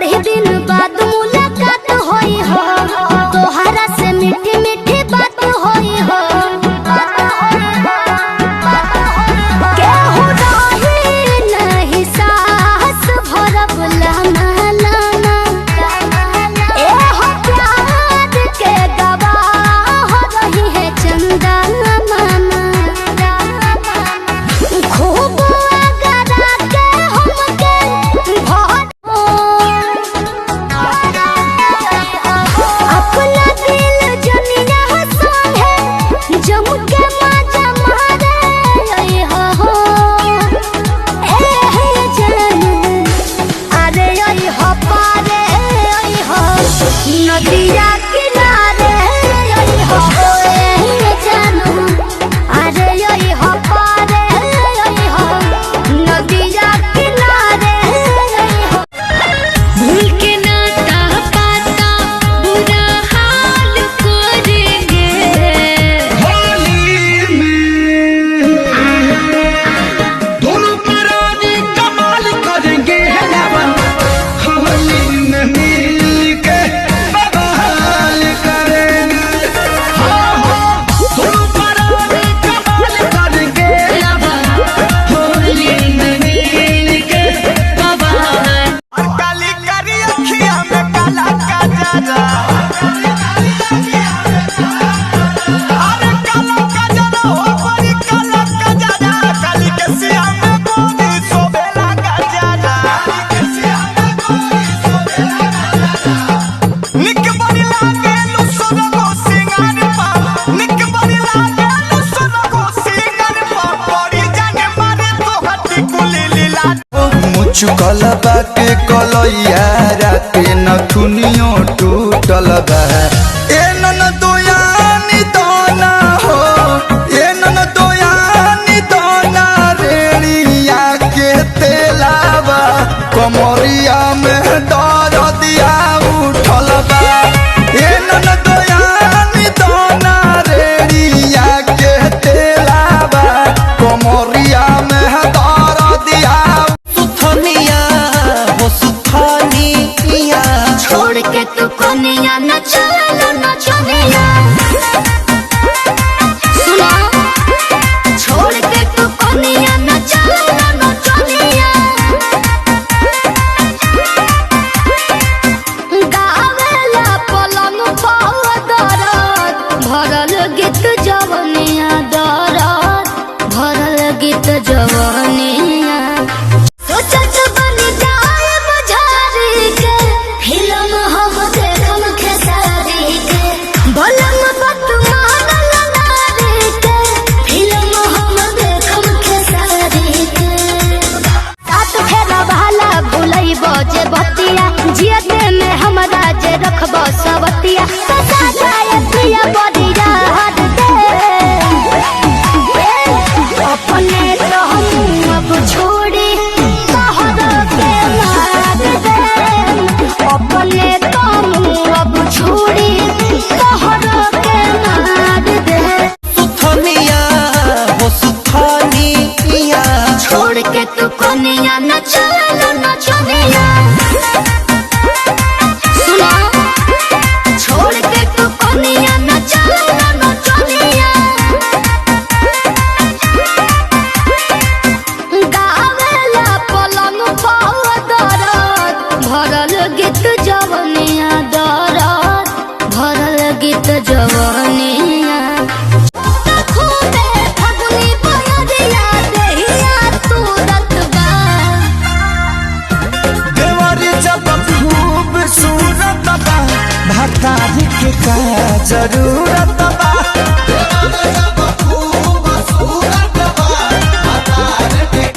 बड़ी दिन बाद मुलाकात होई हो, तोहरा से मीठी मीठी बात होई हो। केहू रही नहीं साहस भरब लामा लामा, एहो प्यार के गवाह रही है चंदा मामा। खूब अगरा के हमके अपना दिल जनिया संगे जम के मजा मारे हो। ए जान अरे हो पारे हो नदिया किनारे हो। ए जानू अरे हो पारे हो नदिया किनारे हो। भूल के नाता पाता बुरा हाल करेंगे। होली में दोनों पराने कमाल करेंगे। होली में मिल के बवाल करेंगे। हाँ हाँ दोनों पराने कमाल करेंगे। होली में मिल के बवाल। काली करी अखियां में काला काजरा, अरे काला काजरा हो बड़ी काला काजरा। काली के सिया में गोरी सोबेला काजरा, निक बड़ी लागे लुसुर को सिंगार पा, निक बड़ी लागे लुसुर को सिंगार पा। बड़ी जाने मारे तो हटी कुली लीला मुचुकल बाटे कलैया राते नथुनियो टूटल बा। ए नन दोयानी दोना हो, ए नन दोयानी दोना रेणिया के तेलावा। कमरिया में दर दिया उठल बा। ए नन दोयानी दोना रेणिया के तेलावा। कमरिया में दर दिया सुथनिया हो सुथनिया। छोड़ के तू कोनिया न चलो न चनिया। सुनो छोड़ के तू कोनिया न चलो न चनिया। गावेला पलंग पर दरद भरल गीत जवनिया। दरद भरल गीत जवनिया। सोचत बनी जाए बुझारी के फिल्म हम देखम खेसारी के। बलम बतमान लगारी के फिल्म हम देखम खेसारी के। सात फेरा भाला भुलैबो जे बतिया, जियते में हमरा जे रखबो सवतिया। सदा जाए पिया बदिया हद दे। अपने तो हम अब छोड़ी तोहर के मार दे। अपने तो हम अब छोड़ी तोहर के मार दे। सुथनिया हो सुथनिया। छोड़ के तू कोनिया न चलो न चनिया। सुनो छोड़ के तू कोनिया न चलो न चनिया। गावेला पलंग पर दरद भरल गीत जवनिया। दरद भरल गीत जवनिया। खूबे फगुनी बयरिया देहिया तुरत बा। देवरी जब खूब सूरत बा, भतारी के का जरूरत बा।